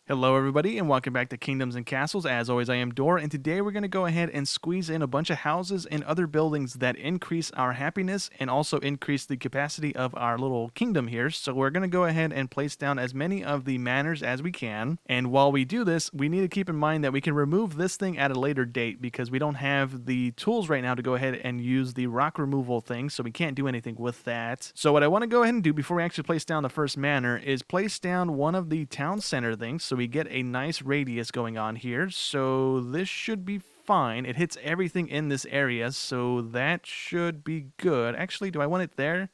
Hello everybody and welcome back to Kingdoms and Castles. As always, I am Dor, and today we're going to go ahead and squeeze in a bunch of houses and other buildings that increase our happiness and also increase the capacity of our little kingdom here. So we're going to go ahead and place down as many of the manors as we can. And while we do this, we need to keep in mind that we can remove this thing at a later date because we don't have the tools right now to go ahead and use the rock removal thing, so we can't do anything with that. So what I want to go ahead and do before we actually place down the first manor is place down one of the town center things, so we get a nice radius going on here. So this should be fine. It hits everything in this area, so that should be good. Actually, do I want it there?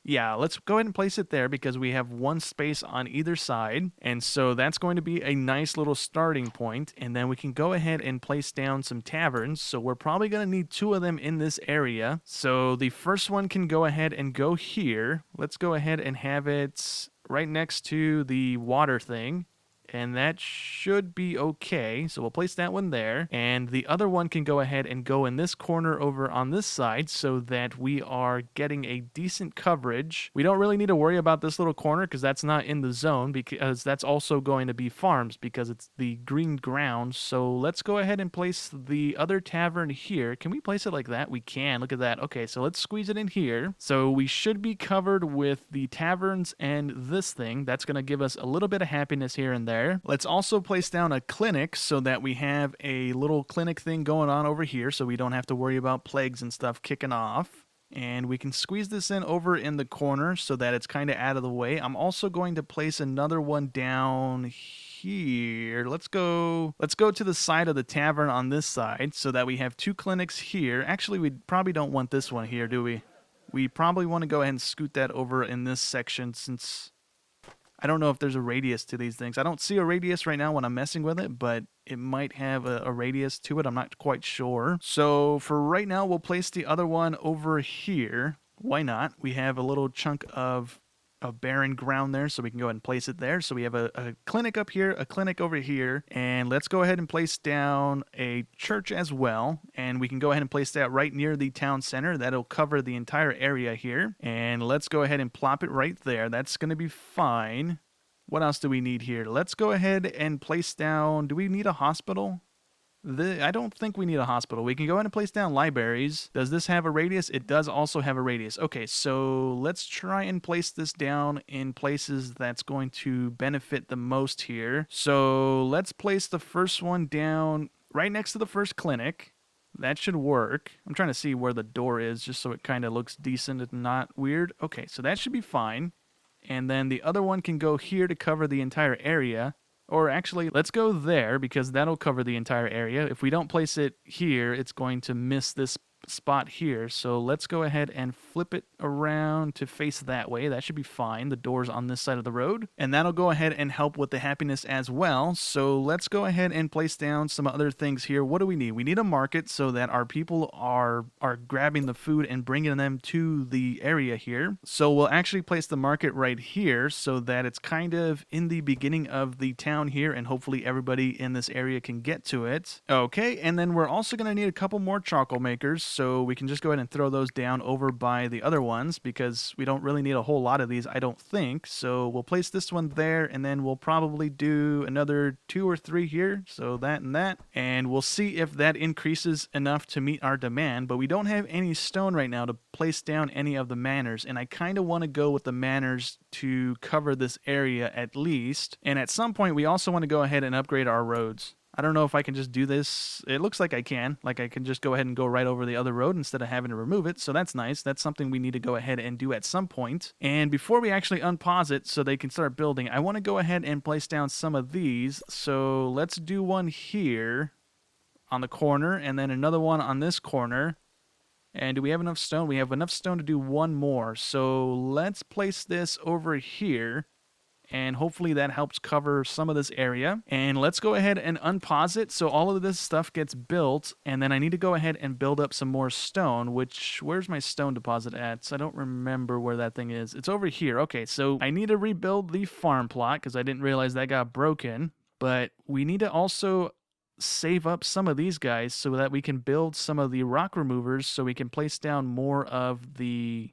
Yeah, let's go ahead and place it there because we have one space on either side. And so that's going to be a nice little starting point. And then we can go ahead and place down some taverns. So we're probably going to need two of them in this area. So the first one can go ahead and go here. Let's go ahead and have it right next to the water thing. And that should be okay. So we'll place that one there. And the other one can go ahead and go in this corner over on this side so that we are getting a decent coverage. We don't really need to worry about this little corner because that's not in the zone, because that's also going to be farms because it's the green ground. So let's go ahead and place the other tavern here. Can we place it like that? We can. Look at that. Okay, so let's squeeze it in here. So we should be covered with the taverns and this thing. That's going to give us a little bit of happiness here and there. Let's also place down a clinic so that we have a little clinic thing going on over here so we don't have to worry about plagues and stuff kicking off. And we can squeeze this in over in the corner so that it's kind of out of the way. I'm also going to place another one down here. Let's go to the side of the tavern on this side so that we have two clinics here. Actually, we probably don't want this one here, do we? We probably want to go ahead and scoot that over in this section since I don't know if there's a radius to these things. I don't see a radius right now when I'm messing with it, but it might have a radius to it. I'm not quite sure. So for right now, we'll place the other one over here. Why not? We have a little chunk of barren ground there, so we can go ahead and place it there. So we have a clinic up here, a clinic over here, and let's go ahead and place down a church as well. And we can go ahead and place that right near the town center. That'll cover the entire area here. And let's go ahead and plop it right there. That's going to be fine. What else do we need here? Let's go ahead and place down, do we need a hospital? I don't think we need a hospital. We can go ahead and place down libraries. Does this have a radius? It does also have a radius. Okay, so let's try and place this down in places that's going to benefit the most here. So let's place the first one down right next to the first clinic. That should work. I'm trying to see where the door is just so it kind of looks decent and not weird. Okay, so that should be fine. And then the other one can go here to cover the entire area. Or actually, let's go there because that'll cover the entire area. If we don't place it here, it's going to miss this spot here. So let's go ahead and flip it around to face that way. That should be fine. The door's on this side of the road. And that'll go ahead and help with the happiness as well. So let's go ahead and place down some other things here. What do we need? We need a market so that our people are grabbing the food and bringing them to the area here. So we'll actually place the market right here so that it's kind of in the beginning of the town here, and hopefully everybody in this area can get to it. Okay, and then we're also going to need a couple more charcoal makers. So we can just go ahead and throw those down over by the other ones because we don't really need a whole lot of these, I don't think. So we'll place this one there, and then we'll probably do another 2 or 3 here. So that and that. And we'll see if that increases enough to meet our demand. But we don't have any stone right now to place down any of the manors. And I kind of want to go with the manors to cover this area at least. And at some point, we also want to go ahead and upgrade our roads. I don't know if I can just do this. It looks like I can. Like I can just go ahead and go right over the other road instead of having to remove it. So that's nice. That's something we need to go ahead and do at some point. And before we actually unpause it so they can start building, I want to go ahead and place down some of these. So let's do one here on the corner and then another one on this corner. And do we have enough stone? We have enough stone to do one more. So let's place this over here. And hopefully that helps cover some of this area. And let's go ahead and unpause it so all of this stuff gets built. And then I need to go ahead and build up some more stone, where's my stone deposit at? So I don't remember where that thing is. It's over here. Okay, so I need to rebuild the farm plot because I didn't realize that got broken. But we need to also save up some of these guys so that we can build some of the rock removers so we can place down more of the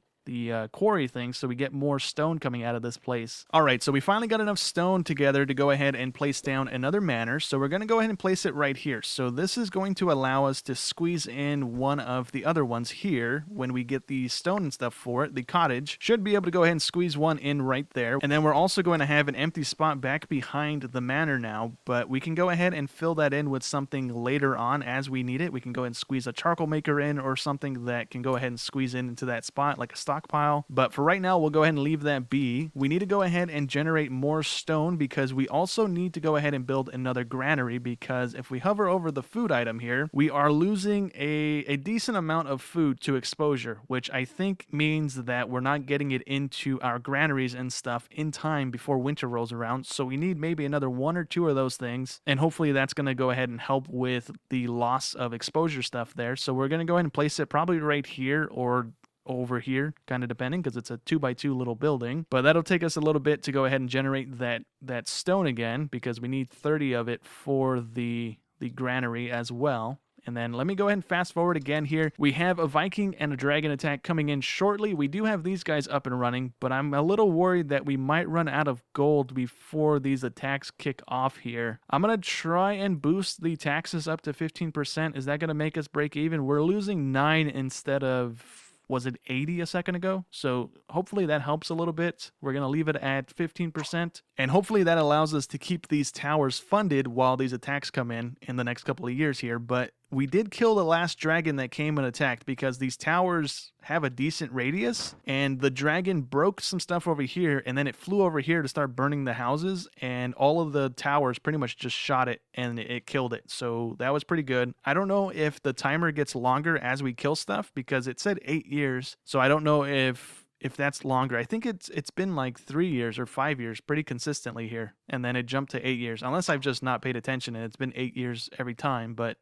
quarry thing, so we get more stone coming out of this place. All right, so we finally got enough stone together to go ahead and place down another manor. So we're going to go ahead and place it right here. So this is going to allow us to squeeze in one of the other ones here when we get the stone and stuff for it. The cottage should be able to go ahead and squeeze one in right there. And then we're also going to have an empty spot back behind the manor now, but we can go ahead and fill that in with something later on as we need it. We can go ahead and squeeze a charcoal maker in or something that can go ahead and squeeze into that spot like a stockpile. But for right now, we'll go ahead and leave that be. We need to go ahead and generate more stone because we also need to go ahead and build another granary, because if we hover over the food item here, we are losing a decent amount of food to exposure, which I think means that we're not getting it into our granaries and stuff in time before winter rolls around. So we need maybe another one or two of those things, and hopefully that's going to go ahead and help with the loss of exposure stuff there. So we're going to go ahead and place it probably right here or over here, kind of depending, because it's a 2x2 little building. But that'll take us a little bit to go ahead and generate that stone again, because we need 30 of it for the granary as well. And then let me go ahead and fast forward again here. We have a Viking and a dragon attack coming in shortly. We do have these guys up and running, but I'm a little worried that we might run out of gold before these attacks kick off here. I'm going to try and boost the taxes up to 15%. Is that going to make us break even? We're losing 9 instead of, was it 80 a second ago? So hopefully that helps a little bit. We're going to leave it at 15%. And hopefully that allows us to keep these towers funded while these attacks come in the next couple of years here. But we did kill the last dragon that came and attacked, because these towers have a decent radius, and the dragon broke some stuff over here, and then it flew over here to start burning the houses, and all of the towers pretty much just shot it and it killed it. So that was pretty good. I don't know if the timer gets longer as we kill stuff, because it said 8 years. So I don't know if that's longer. I think it's been like 3 years or 5 years pretty consistently here, and then it jumped to 8 years, unless I've just not paid attention and it's been 8 years every time. But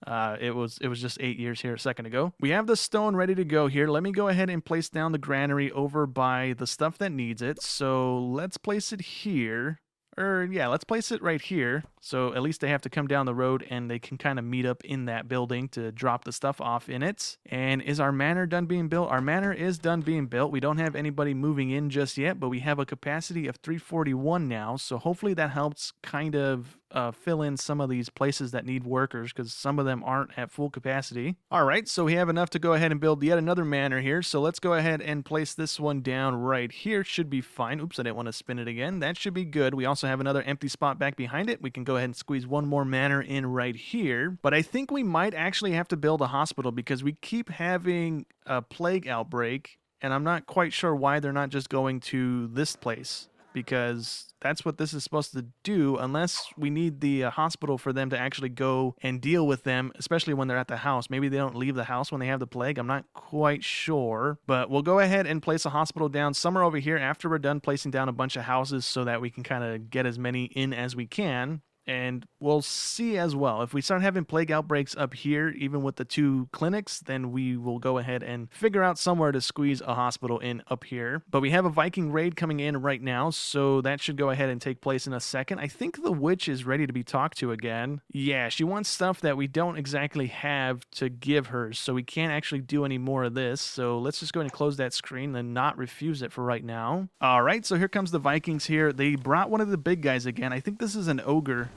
it was just 8 years here a second ago. We have the stone ready to go here. Let me go ahead and place down the granary over by the stuff that needs it. So let's place it here. Let's place it right here. So at least they have to come down the road and they can kind of meet up in that building to drop the stuff off in it. And is our manor done being built? Our manor is done being built. We don't have anybody moving in just yet, but we have a capacity of 341 now. So hopefully that helps kind of fill in some of these places that need workers, because some of them aren't at full capacity. All right, so we have enough to go ahead and build yet another manor here. So let's go ahead and place this one down right here. Should be fine. Oops, I didn't want to spin it again. That should be good. We also have another empty spot back behind it. We can go ahead and squeeze one more manor in right here. But I think we might actually have to build a hospital, because we keep having a plague outbreak, and I'm not quite sure why they're not just going to this place, because that's what this is supposed to do, unless we need the hospital for them to actually go and deal with them, especially when they're at the house. Maybe they don't leave the house when they have the plague. I'm not quite sure, but we'll go ahead and place a hospital down somewhere over here after we're done placing down a bunch of houses, so that we can kind of get as many in as we can. And we'll see as well. If we start having plague outbreaks up here, even with the 2 clinics, then we will go ahead and figure out somewhere to squeeze a hospital in up here. But we have a Viking Raid coming in right now, so that should go ahead and take place in a second. I think the witch is ready to be talked to again. Yeah, she wants stuff that we don't exactly have to give her, so we can't actually do any more of this. So let's just go ahead and close that screen and not refuse it for right now. All right, so here comes the Vikings here. They brought one of the big guys again. I think this is an ogre.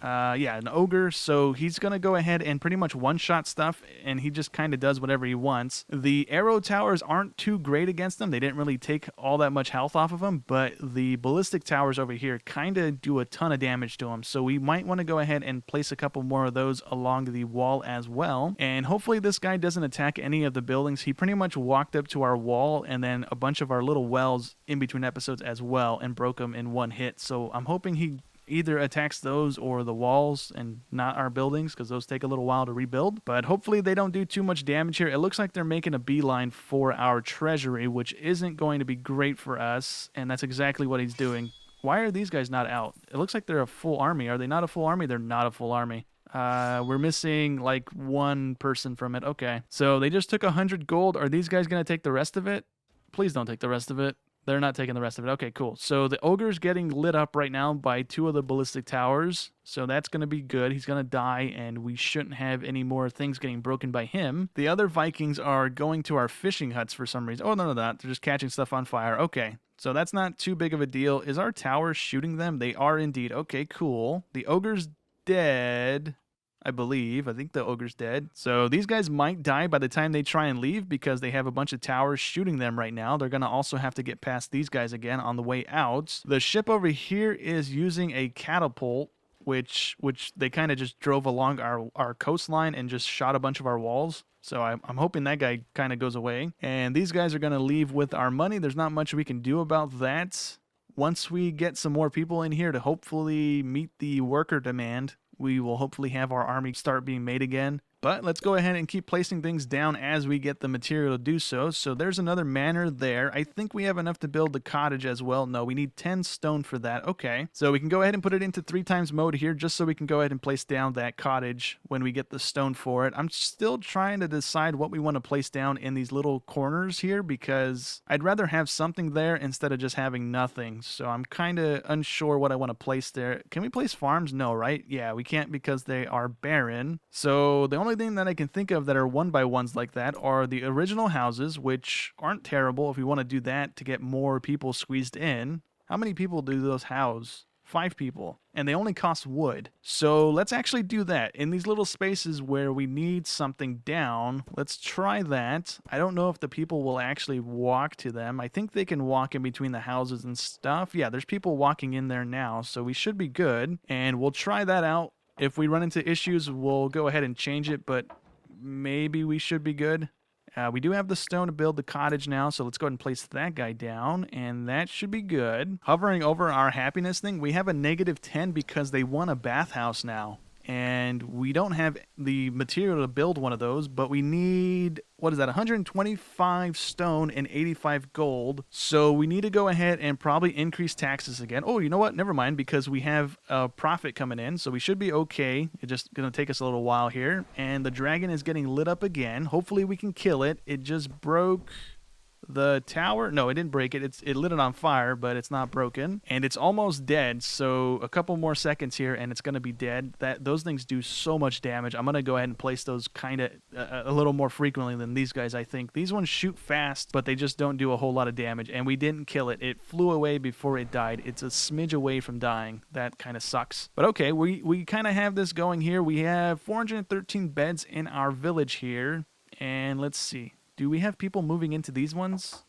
An ogre, so he's gonna go ahead and pretty much one-shot stuff, and he just kind of does whatever he wants. The arrow towers aren't too great against them. They didn't really take all that much health off of them, but the ballistic towers over here kind of do a ton of damage to him, so we might want to go ahead and place a couple more of those along the wall as well. And hopefully this guy doesn't attack any of the buildings. He pretty much walked up to our wall and then a bunch of our little wells in between episodes as well and broke them in one hit, so I'm hoping he either attacks those or the walls and not our buildings, because those take a little while to rebuild. But hopefully they don't do too much damage here. It looks like they're making a beeline for our treasury, which isn't going to be great for us, and that's exactly what he's doing. Why are these guys not out? It looks like they're a full army. Are they not a full army? They're not a full army. We're missing like 1 person from it. Okay, so they just took 100 gold. Are these guys going to take the rest of it? Please don't take the rest of it. They're not taking the rest of it. Okay, cool. So the ogre's getting lit up right now by 2 of the ballistic towers. So that's going to be good. He's going to die, and we shouldn't have any more things getting broken by him. The other Vikings are going to our fishing huts for some reason. Oh, no, they're just catching stuff on fire. Okay. So that's not too big of a deal. Is our tower shooting them? They are indeed. Okay, cool. The ogre's dead, I believe. I think the ogre's dead. So these guys might die by the time they try and leave because they have a bunch of towers shooting them right now. They're going to also have to get past these guys again on the way out. The ship over here is using a catapult, which they kind of just drove along our coastline and just shot a bunch of our walls. So I'm hoping that guy kind of goes away. And these guys are going to leave with our money. There's not much we can do about that. Once we get some more people in here to hopefully meet the worker demand, we will hopefully have our army start being made again. But let's go ahead and keep placing things down as we get the material to do so. So there's another manor there. I think we have enough to build the cottage as well. No, we need 10 stone for that. Okay. So we can go ahead and put it into 3 times mode here just so we can go ahead and place down that cottage when we get the stone for it. I'm still trying to decide what we want to place down in these little corners here because I'd rather have something there instead of just having nothing. So I'm kind of unsure what I want to place there. Can we place farms? No, right? Yeah, we can't because they are barren. So the only thing that I can think of that are 1x1s like that are the original houses, which aren't terrible if we want to do that to get more people squeezed in. How many people do those house? 5 people. And they only cost wood. So let's actually do that. In these little spaces where we need something down, let's try that. I don't know if the people will actually walk to them. I think they can walk in between the houses and stuff. Yeah, there's people walking in there now, so we should be good. And we'll try that out. If we run into issues, we'll go ahead and change it, but maybe we should be good. We do have the stone to build the cottage now, so let's go ahead and place that guy down, and that should be good. Hovering over our happiness thing, we have a -10 because they want a bathhouse now. And we don't have the material to build one of those, but we need, what is that, 125 stone and 85 gold. So we need to go ahead and probably increase taxes again. Oh, you know what? Never mind, because we have a profit coming in, so we should be okay. It's just going to take us a little while here. And the dragon is getting lit up again. Hopefully we can kill it. It just broke the tower. No, it didn't break it. It lit it on fire, but it's not broken. And it's almost dead, so a couple more seconds here and it's going to be dead. Those things do so much damage. I'm going to go ahead and place those kind of a little more frequently than these guys, I think. These ones shoot fast, but they just don't do a whole lot of damage. And we didn't kill it. It flew away before it died. It's a smidge away from dying. That kind of sucks. But okay, we kind of have this going here. We have 413 beds in our village here. And let's see. Do we have people moving into these ones?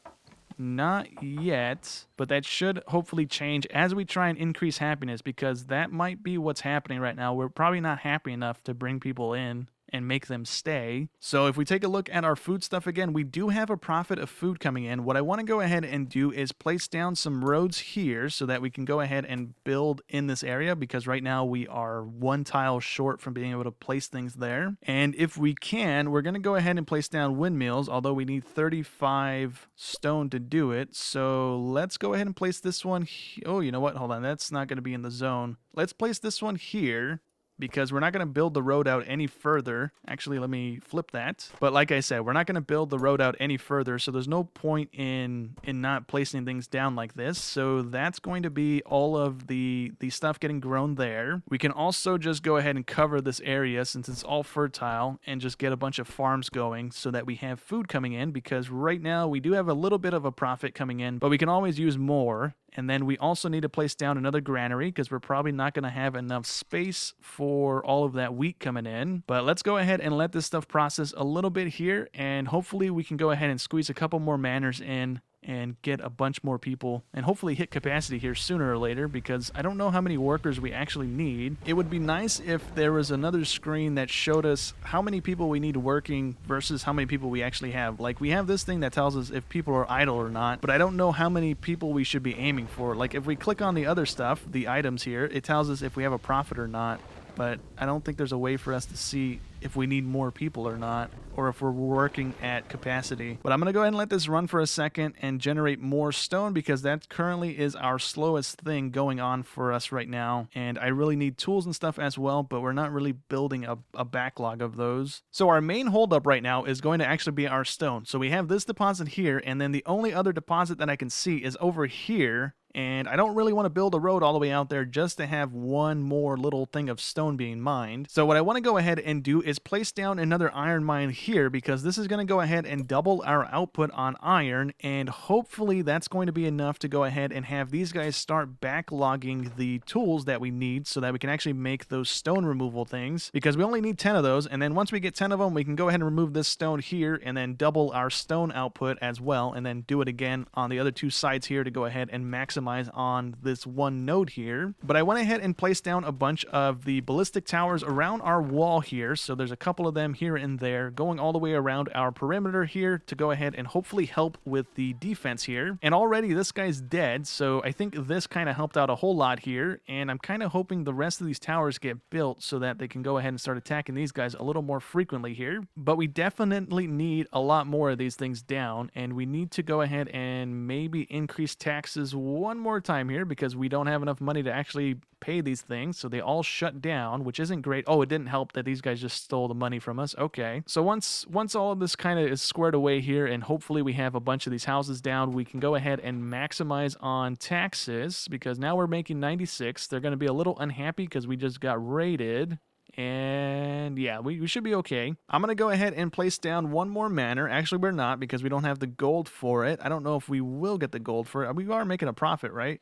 Not yet, but that should hopefully change as we try and increase happiness, because that might be what's happening right now. We're probably not happy enough to bring people in and make them stay. So if we take a look at our food stuff again, we do have a profit of food coming in. What I want to go ahead and do is place down some roads here so that we can go ahead and build in this area, because right now we are 1 tile short from being able to place things there. And if we can, we're going to go ahead and place down windmills, although we need 35 stone to do it. So let's go ahead and place this one. Oh, you know what? Hold on. That's not going to be in the zone. Let's place this one here, because we're not going to build the road out any further. Actually, let me flip that. But like I said, we're not going to build the road out any further, so there's no point in not placing things down like this. So that's going to be all of the stuff getting grown there. We can also just go ahead and cover this area since it's all fertile and just get a bunch of farms going so that we have food coming in, because right now we do have a little bit of a profit coming in, but we can always use more. And then we also need to place down another granary, because we're probably not going to have enough space for all of that wheat coming in. But let's go ahead and let this stuff process a little bit here, and hopefully we can go ahead and squeeze a couple more manors in and get a bunch more people and hopefully hit capacity here sooner or later, because I don't know how many workers we actually need. It would be nice if there was another screen that showed us how many people we need working versus how many people we actually have. Like, we have this thing that tells us if people are idle or not, but I don't know how many people we should be aiming for. Like, if we click on the other stuff, the items here, it tells us if we have a profit or not, but I don't think there's a way for us to see if we need more people or not, or if we're working at capacity. But I'm going to go ahead and let this run for a second and generate more stone, because that currently is our slowest thing going on for us right now. And I really need tools and stuff as well, but we're not really building a backlog of those. So our main holdup right now is going to actually be our stone. So we have this deposit here, and then the only other deposit that I can see is over here. And I don't really want to build a road all the way out there just to have one more little thing of stone being mined. So what I want to go ahead and do is place down another iron mine here, because this is going to go ahead and double our output on iron, and hopefully that's going to be enough to go ahead and have these guys start backlogging the tools that we need so that we can actually make those stone removal things, because we only need 10 of those, and then once we get 10 of them, we can go ahead and remove this stone here and then double our stone output as well, and then do it again on the other two sides here to go ahead and maximize on this one node here. But I went ahead and placed down a bunch of the ballistic towers around our wall here, so there's a couple of them here and there going all the way around our perimeter here to go ahead and hopefully help with the defense here. And already this guy's dead, so I think this kind of helped out a whole lot here, and I'm kind of hoping the rest of these towers get built so that they can go ahead and start attacking these guys a little more frequently here. But we definitely need a lot more of these things down, and we need to go ahead and maybe increase taxes one more time here, because we don't have enough money to actually pay these things, so they all shut down, which isn't great. Oh, it didn't help that these guys just stole the money from us. Okay, so once all of this kind of is squared away here, and hopefully we have a bunch of these houses down, we can go ahead and maximize on taxes, because now we're making 96. They're going to be a little unhappy because we just got raided. And yeah, we should be okay. I'm going to go ahead and place down one more manor. Actually, we're not, because we don't have the gold for it. I don't know if we will get the gold for it. We are making a profit, right?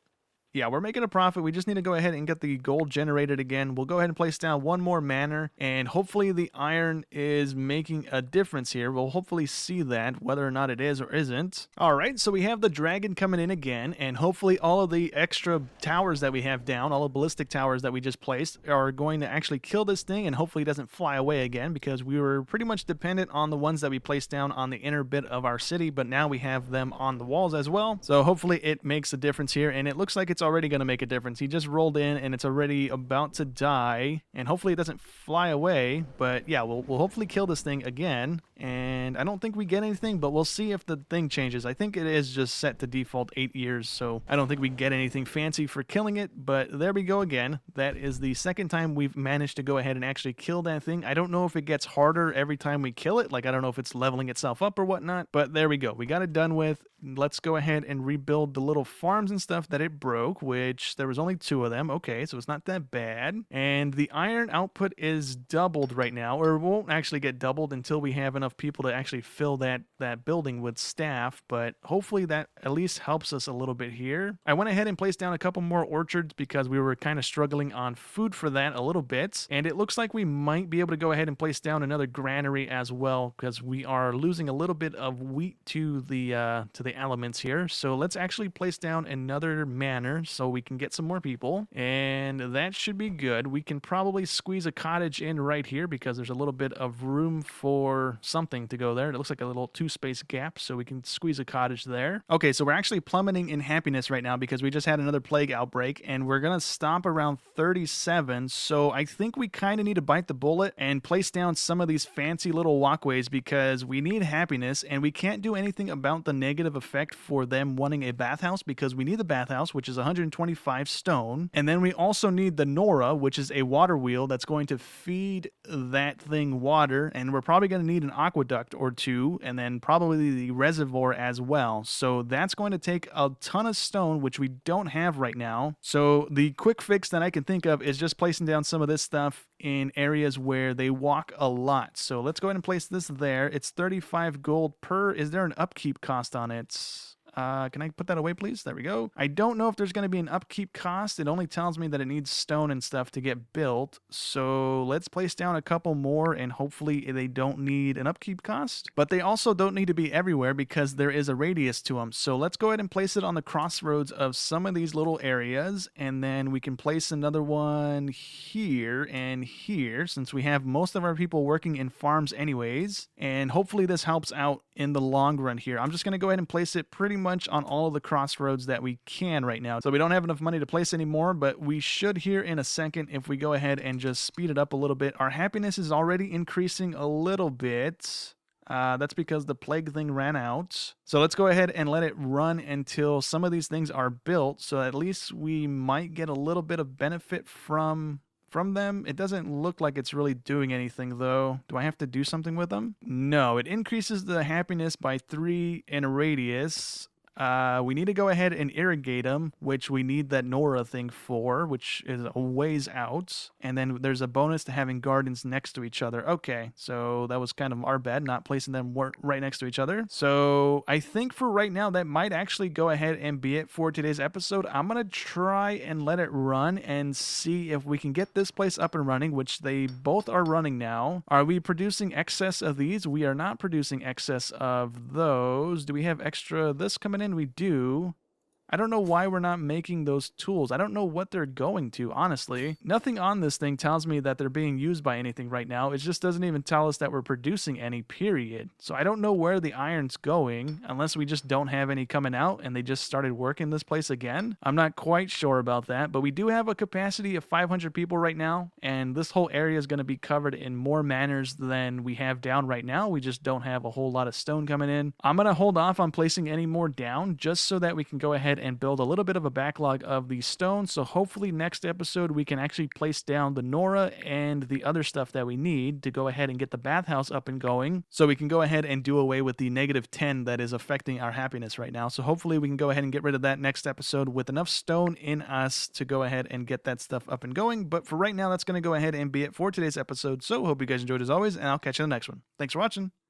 Yeah, we're making a profit. We just need to go ahead and get the gold generated again. We'll go ahead and place down one more manor, and hopefully the iron is making a difference here. We'll hopefully see that, whether or not it is or isn't. All right, so we have the dragon coming in again, and hopefully all of the extra towers that we have down, all the ballistic towers that we just placed, are going to actually kill this thing, and hopefully it doesn't fly away again, because we were pretty much dependent on the ones that we placed down on the inner bit of our city, but now we have them on the walls as well. So hopefully it makes a difference here, and it looks like it's already going to make a difference. He just rolled in and it's already about to die, and hopefully it doesn't fly away. But yeah, we'll hopefully kill this thing again, and I don't think we get anything, but we'll see if the thing changes. I think it is just set to default 8 years, so I don't think we get anything fancy for killing it. But there we go again. That is the second time we've managed to go ahead and actually kill that thing. I don't know if it gets harder every time we kill it, like I don't know if it's leveling itself up or whatnot, but there we go. We got it done with. Let's go ahead and rebuild the little farms and stuff that it broke, which there was only 2 of them. Okay, so it's not that bad. And the iron output is doubled right now, or won't actually get doubled until we have enough people to actually fill that building with staff, but hopefully that at least helps us a little bit here. I went ahead and placed down a couple more orchards because we were kind of struggling on food for that a little bit, and it looks like we might be able to go ahead and place down another granary as well, because we are losing a little bit of wheat to the elements here. So let's actually place down another manor so we can get some more people, and that should be good. We can probably squeeze a cottage in right here because there's a little bit of room for something to go there. It looks like a little 2-space gap, so we can squeeze a cottage there. Okay, so we're actually plummeting in happiness right now because we just had another plague outbreak, and we're gonna stop around 37. So I think we kind of need to bite the bullet and place down some of these fancy little walkways, because we need happiness, and we can't do anything about the negative effect for them wanting a bathhouse, because we need the bathhouse, which is 125 stone, and then we also need the Nora, which is a water wheel that's going to feed that thing water, and we're probably going to need an aqueduct or 2, and then probably the reservoir as well. So that's going to take a ton of stone, which we don't have right now. So the quick fix that I can think of is just placing down some of this stuff in areas where they walk a lot. So let's go ahead and place this there. It's 35 gold per. Is there an upkeep cost on it? Can I put that away, please? There we go. I don't know if there's going to be an upkeep cost. It only tells me that it needs stone and stuff to get built. So let's place down a couple more, and hopefully they don't need an upkeep cost. But they also don't need to be everywhere because there is a radius to them. So let's go ahead and place it on the crossroads of some of these little areas, and then we can place another one here and here, since we have most of our people working in farms anyways. And hopefully this helps out in the long run here. I'm just going to go ahead and place it pretty much on all of the crossroads that we can right now. So we don't have enough money to place anymore, but we should here in a second if we go ahead and just speed it up a little bit. Our happiness is already increasing a little bit. That's because the plague thing ran out. So let's go ahead and let it run until some of these things are built. So at least we might get a little bit of benefit from them. It doesn't look like it's really doing anything though. Do I have to do something with them? No, it increases the happiness by 3 in a radius. We need to go ahead and irrigate them, which we need that Nora thing for, which is a ways out. And then there's a bonus to having gardens next to each other. Okay, so that was kind of our bad, not placing them right next to each other. So I think for right now, that might actually go ahead and be it for today's episode. I'm going to try and let it run and see if we can get this place up and running, which they both are running now. Are we producing excess of these? We are not producing excess of those. Do we have extra this coming in? We do. I don't know why we're not making those tools. I don't know what they're going to, honestly. Nothing on this thing tells me that they're being used by anything right now. It just doesn't even tell us that we're producing any, period. So I don't know where the iron's going, unless we just don't have any coming out and they just started working this place again. I'm not quite sure about that, but we do have a capacity of 500 people right now, and this whole area is going to be covered in more manors than we have down right now. We just don't have a whole lot of stone coming in. I'm going to hold off on placing any more down just so that we can go ahead and build a little bit of a backlog of the stone. So hopefully next episode we can actually place down the Nora and the other stuff that we need to go ahead and get the bathhouse up and going, so we can go ahead and do away with the -10 that is affecting our happiness right now. So hopefully we can go ahead and get rid of that next episode with enough stone in us to go ahead and get that stuff up and going. But for right now, that's going to go ahead and be it for today's episode. So hope you guys enjoyed as always, and I'll catch you in the next one. Thanks for watching.